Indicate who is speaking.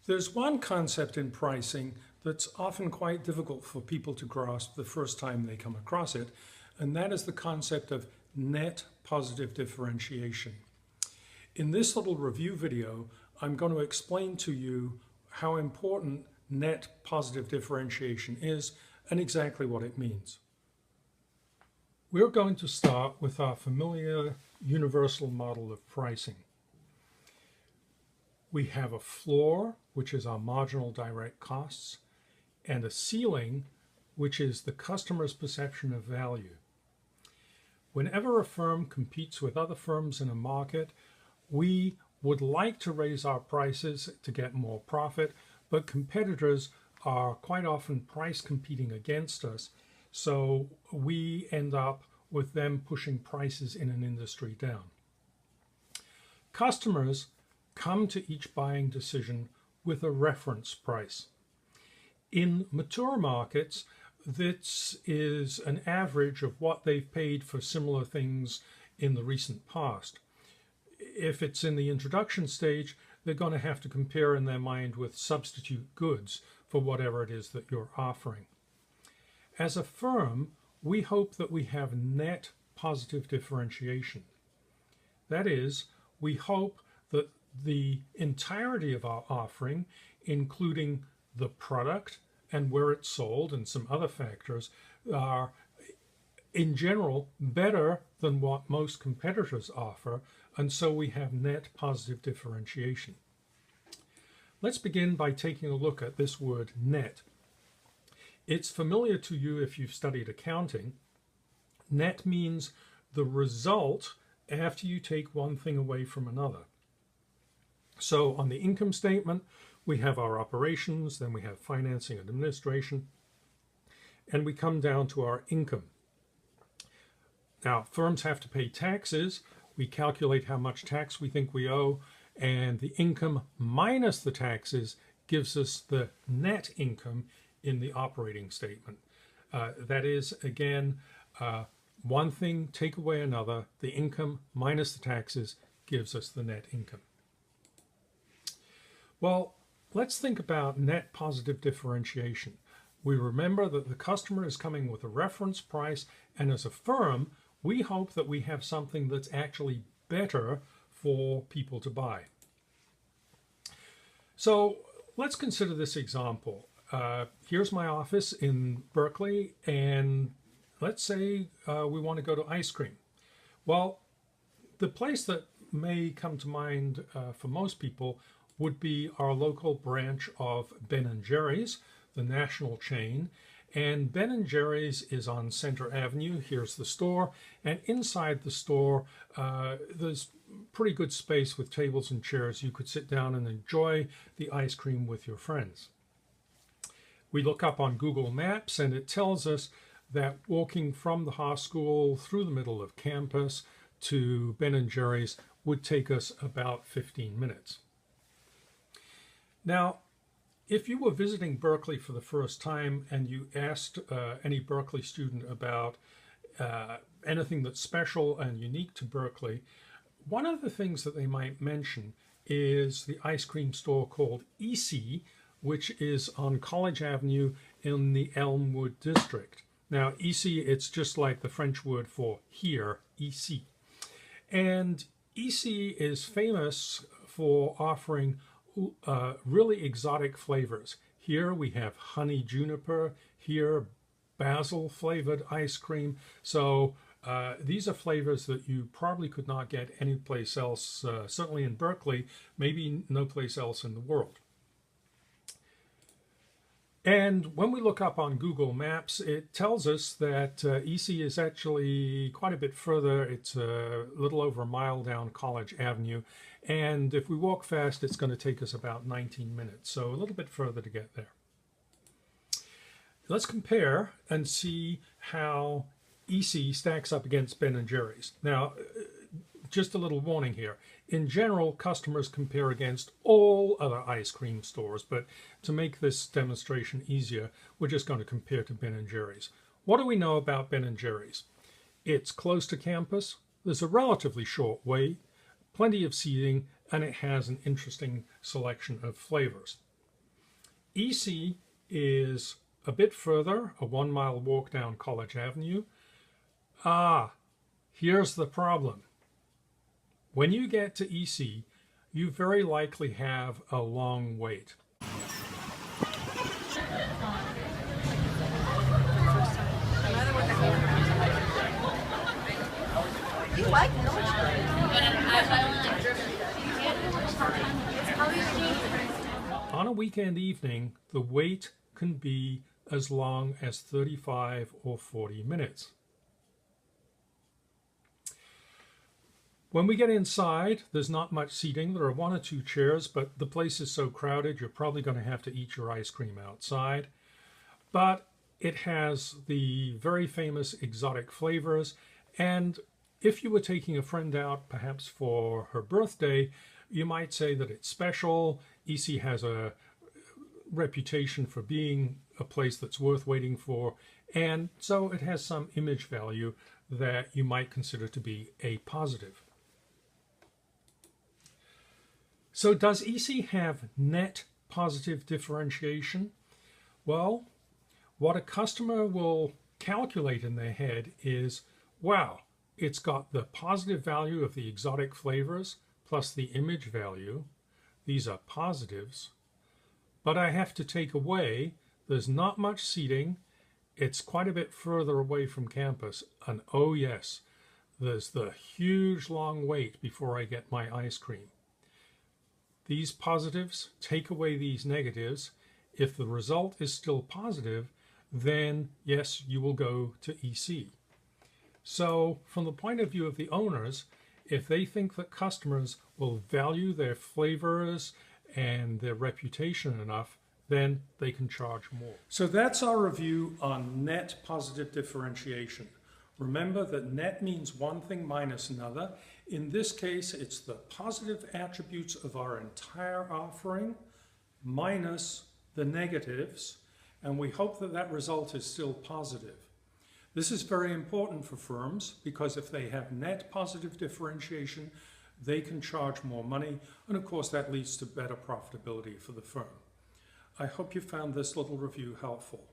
Speaker 1: There's one concept in pricing that's often quite difficult for people to grasp the first time they come across it, and that is the concept of net positive differentiation. In this little review video, I'm going to explain to you how important net positive differentiation is and exactly what it means. We're going to start with our familiar universal model of pricing. We have a floor, which is our marginal direct costs, and a ceiling, which is the customer's perception of value. Whenever a firm competes with other firms in a market, we would like to raise our prices to get more profit, but competitors are quite often price competing against us, so we end up with them pushing prices in an industry down. Customers come to each buying decision with a reference price. In mature markets, this is an average of what they've paid for similar things in the recent past. If it's in the introduction stage, they're going to have to compare in their mind with substitute goods for whatever it is that you're offering. As a firm, we hope that we have net positive differentiation. That is, we hope that the entirety of our offering, including the product and where it's sold and some other factors, are in general better than what most competitors offer, and so we have net positive differentiation. Let's begin by taking a look at this word net. It's familiar to you if you've studied accounting. Net means the result after you take one thing away from another. So on the income statement, we have our operations, then we have financing and administration, and we come down to our income. Now, firms have to pay taxes. We calculate how much tax we think we owe, and the income minus the taxes gives us the net income in the operating statement. That is, again, one thing, take away another. The income minus the taxes gives us the net income. Well, let's think about net positive differentiation. We remember that the customer is coming with a reference price, and as a firm, we hope that we have something that's actually better for people to buy. So let's consider this example. Here's my office in Berkeley, and let's say we want to go to ice cream. Well, the place that may come to mind for most people would be our local branch of Ben & Jerry's, the national chain. And Ben & Jerry's is on Center Avenue. Here's the store. And inside the store, there's pretty good space with tables and chairs. You could sit down and enjoy the ice cream with your friends. We look up on Google Maps, and it tells us that walking from the high school through the middle of campus to Ben & Jerry's would take us about 15 minutes. Now, if you were visiting Berkeley for the first time and you asked any Berkeley student about anything that's special and unique to Berkeley, one of the things that they might mention is the ice cream store called EC, which is on College Avenue in the Elmwood district. Now, EC, it's just like the French word for here, EC. And EC is famous for offering really exotic flavors. Here we have honey juniper, here basil flavored ice cream. So these are flavors that you probably could not get anyplace else, certainly in Berkeley, maybe no place else in the world. And when we look up on Google Maps, it tells us that EC is actually quite a bit further. It's a little over a mile down College Avenue. And if we walk fast, it's going to take us about 19 minutes. So a little bit further to get there. Let's compare and see how EC stacks up against Ben & Jerry's. Now, just a little warning here. In general, customers compare against all other ice cream stores, but to make this demonstration easier, we're just going to compare to Ben & Jerry's. What do we know about Ben & Jerry's? It's close to campus, there's a relatively short wait, plenty of seating, and it has an interesting selection of flavors. EC is a bit further, a 1-mile walk down College Avenue. Here's the problem. When you get to EC, you very likely have a long wait.
Speaker 2: You like Village?
Speaker 1: On a weekend evening, the wait can be as long as 35 or 40 minutes. When we get inside, there's not much seating. There are 1 or 2 chairs, but the place is so crowded, you're probably going to have to eat your ice cream outside. But it has the very famous exotic flavors, and if you were taking a friend out, perhaps for her birthday, you might say that it's special. EC has a reputation for being a place that's worth waiting for, and so it has some image value that you might consider to be a positive. So does EC have net positive differentiation? Well, what a customer will calculate in their head is, wow, it's got the positive value of the exotic flavors plus the image value. These are positives. But I have to take away, there's not much seating. It's quite a bit further away from campus. And oh yes, there's the huge long wait before I get my ice cream. These positives take away these negatives. If the result is still positive, then yes, you will go to EC. So from the point of view of the owners, if they think that customers will value their flavors and their reputation enough, then they can charge more. So that's our review on net positive differentiation. Remember that net means one thing minus another. In this case, it's the positive attributes of our entire offering minus the negatives, and we hope that that result is still positive. This is very important for firms because if they have net positive differentiation, they can charge more money, and of course that leads to better profitability for the firm. I hope you found this little review helpful.